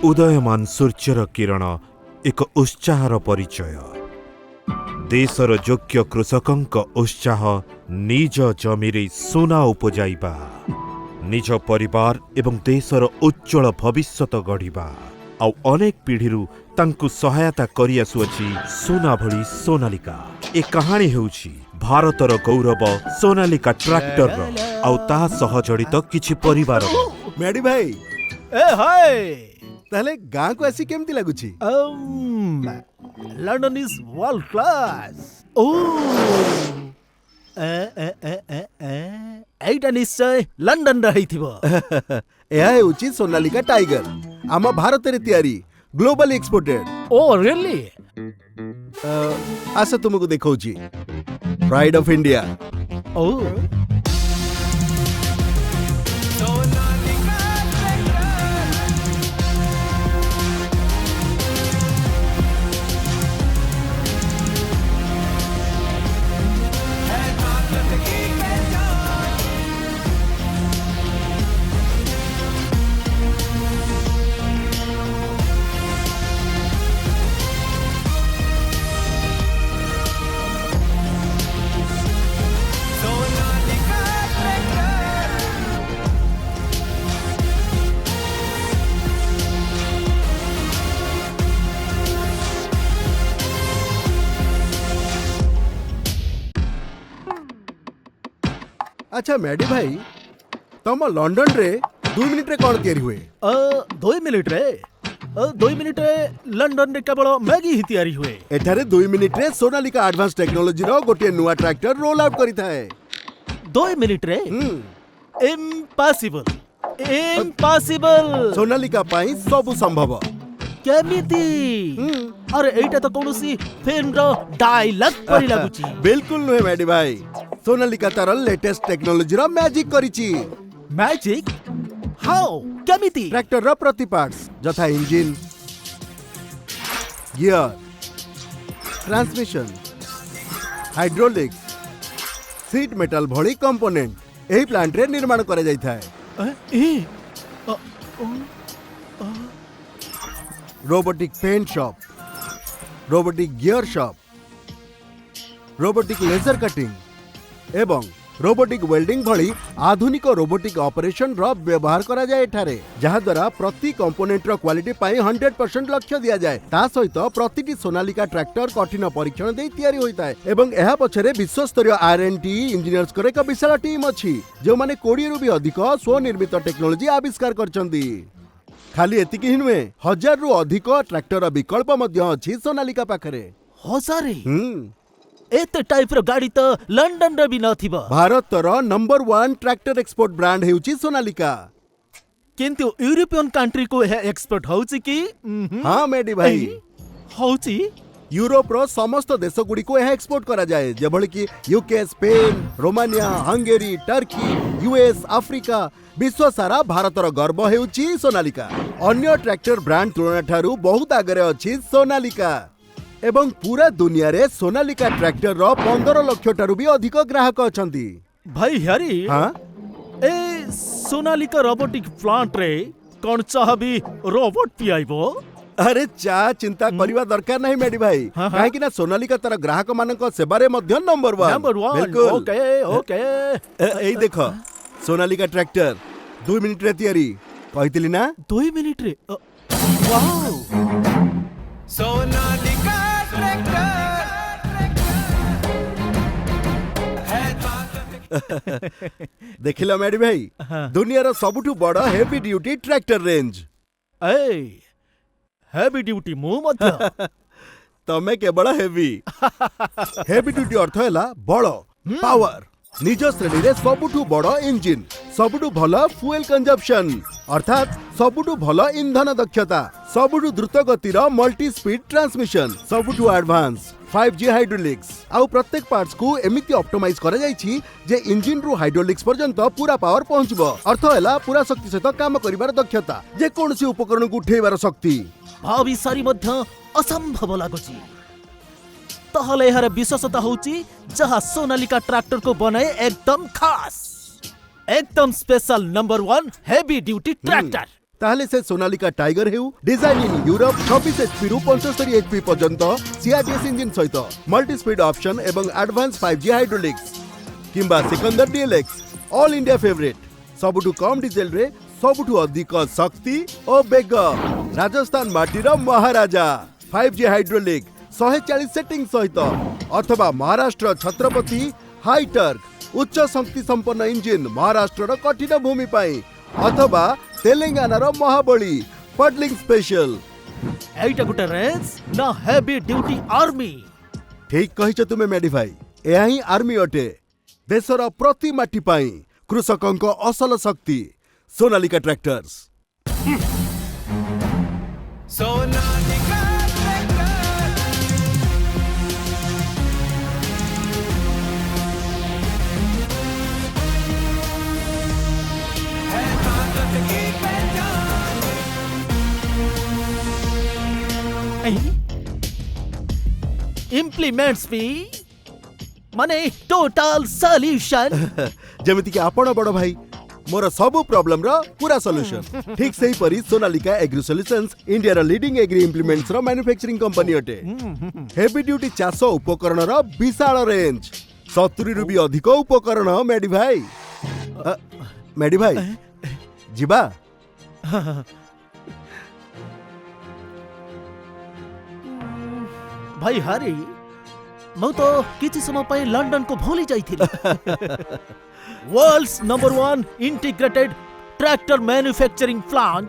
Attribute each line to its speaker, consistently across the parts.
Speaker 1: उदयमान सूर्यर किरण एक उत्साहर परिचय। देशर योग्य कृषकंक उत्साह निज जमीरे सोना उपजाइबा, निज परिवार एवं देशर उज्जवल भविष्यत गढ़िबा आउ अनेक पीढ़ी तांकु सहायता करि आसुअछि सोना भली सोनालिका। ए कहानी हेउछि भारतर गौरव सोनालिका ट्रैक्टर आउ ताहा सह जड़ित किछि परिवार।
Speaker 2: मैडी भाई
Speaker 3: ए हाय
Speaker 2: ताले गाँ को आसी केमती लागुछि?
Speaker 3: London is world class. ओ एटा निश्चय लंडन रहिथिबो।
Speaker 2: एहा हेउछि सोनालिका टाइगर, आम भारत रे तयारी, ग्लोबल एक्सपोर्टेड।
Speaker 3: Oh really?
Speaker 2: आसे तुमको देखौछि प्राइड ऑफ इंडिया।
Speaker 3: ओ
Speaker 2: अच्छा मैडी भाई, तुम लंडन रे 2 मिनिट रे कौन तैयारी हुए?
Speaker 3: 2 मिनिट रे 2 मिनिट रे लंडन रे केवल मैगी ही तैयारी हुए।
Speaker 2: एठारे 2 मिनिट रे सोनालिका एडवांस टेक्नोलॉजी रो गोटे नुआ ट्रैक्टर रोल आउट करिता है।
Speaker 3: 2 मिनिट रे? Impossible impossible.
Speaker 2: सोनालिका पाई सब संभव।
Speaker 3: केमिति? अरे एटा तो कोनोसी फिल्म रो डायलॉग परि लागुची।
Speaker 2: बिल्कुल नुहे मैडी भाई, सोनालिका तार लेटेस्ट टेक्नोलॉजी रो मैजिक करिची।
Speaker 3: मैजिक? हाउ? केमिति?
Speaker 2: ट्रैक्टर रो प्रति पार्ट्स जथा engine, gear, transmission, hydraulics, seat metal भली कंपोनेंट एही प्लांट रे निर्माण करे जाइथा है। Robotic paint shop, robotic gear shop, robotic laser cutting एवं रोबोटिक वेल्डिंग भली आधुनिक रोबोटिक ऑपरेशन रो व्यवहार करा जाए एठारे, जहा द्वारा प्रति कंपोनेंट रो क्वालिटी पाई 100% लक्ष्य दिया जाए। ता सहित प्रतिटी सोनालिका ट्रैक्टर कठिन परीक्षण दे तैयारी होइता है एवं एहा पछरे विश्व स्तरीय R&D इंजीनियर्स करे एक विशाल टीम अछि जो माने 20 रु भी अधिक स्वनिर्मित टेक्नोलॉजी आविष्कार करछंती। खाली एतिकी ही नुहे, 1000 रु अधिक ट्रैक्टर विकल्प मध्य अछि सोनालिका पाखरे।
Speaker 3: 1000? एते टाइप रो गाड़ी तो लंडन रे भी नथिबो।
Speaker 2: भारत रो नंबर 1 ट्रैक्टर एक्सपोर्ट ब्रांड हेउची सोनालिका।
Speaker 3: किंतु यूरोपियन कंट्री को है एक्सपोर्ट होउची की?
Speaker 2: हां मेडी भाई,
Speaker 3: होउची।
Speaker 2: यूरोप रो समस्त देश गुडी को यह एक्सपोर्ट करा जाए, जेभली कि UK, Spain, Romania, Hungary, Turkey, US, Africa, विश्व सारा भारत रो गर्व हेउची सोनालिका। अन्य ट्रैक्टर ब्रांड तुलना ठारू बहुत आगरे अछि सोनालिका एवं पूरा दुनिया रे सोनालिका ट्रैक्टर रो 15 लाख ठारू भी अधिक ग्राहक अछंती।
Speaker 3: भाई हरी,
Speaker 2: हां
Speaker 3: ए सोनालिका रोबोटिक प्लांट रे कोन चाहबी रोबोट पियाइबो?
Speaker 2: अरे चा चिंता करवा दरकार नहीं मेडी भाई, काहे कि ना सोनालिका तार ग्राहक मानक सेवा रे मध्य नंबर 1। बिल्कुल।
Speaker 3: Okay okay.
Speaker 2: एई देखो सोनालिका ट्रैक्टर 2 मिनिट रे तैयारी कहितली ना?
Speaker 3: 2 मिनिट रे? Wow,
Speaker 4: Sonalika tractor.
Speaker 2: देखिला मेडी भाई, दुनिया रो सबुठु बड़ हेवी ड्यूटी ट्रैक्टर रेंज।
Speaker 3: ए हेवी ड्यूटी मु मध्य
Speaker 2: तमे केवल हेवी। हेवी ड्यूटी अर्थ हैला बड़, पावर, निज श्रेणी रे सबुठु बड़ इंजिन, सबुठु भलो फ्यूएल कंजप्शन अर्थात सबुठु भलो ईंधन दक्षता, सबुठु द्रुत गतिर मल्टी स्पीड ट्रांसमिशन, सबुठु एडवांस 5G हाइड्रोलिक्स आउ प्रत्येक पार्ट्स को एमिति ऑप्टिमाइज करा जाइछि जे इंजिन रु हाइड्रोलिक्स पर्यंत पूरा पावर पहुंचबो। अर्थ हैला पूरा शक्ति सहित काम करिवार दक्षता, जे कोनसी उपकरण को उठेबार शक्ति।
Speaker 3: भावी सारी मध्य असंभव लागुची। तहले यार विशेषता होची जहाँ सोनालिका ट्रैक्टर को बनाए एकदम खास, एकदम special number 1 heavy duty tractor.
Speaker 2: ताहले से सोनालिका टाइगर हेउ डिजाइन इन यूरोप 26 एचपी रु 75 एचपी पर्यंत सीआरडीएस इंजिन सहित मल्टी स्पीड ऑप्शन एवं एडवांस 5G हाइड्रोलिक्स किंबा Sikander DLX all India favourite सबुठु कम डीजेल रे सबुठु अधिक शक्ति और बेग राजस्थान माटीर महाराजा 5G हाइड्रोलिक 140 सेटिंग सहित अथवा महाराष्ट्र छत्रपति हाईटर्क उच्च शक्ति संपन्न इंजिन महाराष्ट्र कठिन भूमि पाई अथवा तेलंगाना महाबली पडलिंग स्पेशल
Speaker 3: एइटा गुटे रेंज ना हेवी ड्यूटी आर्मी।
Speaker 2: ठीक कहिछ तुमे मेडी भाई एहा ही आर्मी अटे देशर प्रति माटी पाई कृषकंक असल शक्ति सोनालिका ट्रैक्टर्स।
Speaker 4: सोनालिका ट्रैक्टर है भारत की पहचान।
Speaker 3: इम्प्लीमेंट्स भी माने टोटल सॉल्यूशन
Speaker 2: जेमिति कि आपण बड़ भाई मोर सब प्रॉब्लम रो पूरा सॉल्यूशन ठीक सही परी सोनालिका एग्री सॉल्यूशंस इंडिया रो लीडिंग एग्री इम्प्लीमेंट्स रो मैन्युफैक्चरिंग कंपनी अटे। हेवी ड्यूटी चाष उपकरण रो विशाल रेंज 70 रु भी अधिक उपकरण मेडी भाई मेडी भाई जिबा
Speaker 3: भाई हरी मु तो किछि समय पय लंदन को भूली जाइथिली। World's number 1 integrated tractor manufacturing plant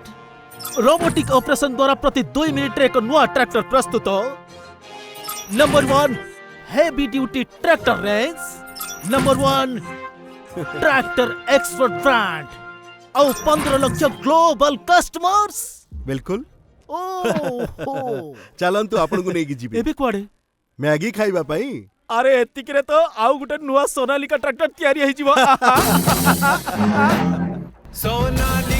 Speaker 3: robotic operation द्वारा प्रति 2 मिनिट रे एक नया ट्रैक्टर प्रस्तुत number 1 heavy duty tractor range number 1 tractor expert brand और 15 लाख ग्लोबल कस्टमर्स।
Speaker 2: बिल्कुल
Speaker 3: ओहो
Speaker 2: चलंतु आपन को नेकी जिबे
Speaker 3: एबे कुआडे
Speaker 2: मैगी खाइबा पई।
Speaker 3: अरे एतिक रे तो आउ गुटे नुवा सोनालिका ट्रैक्टर तयारी हेइ जिवो।
Speaker 4: सोनालिका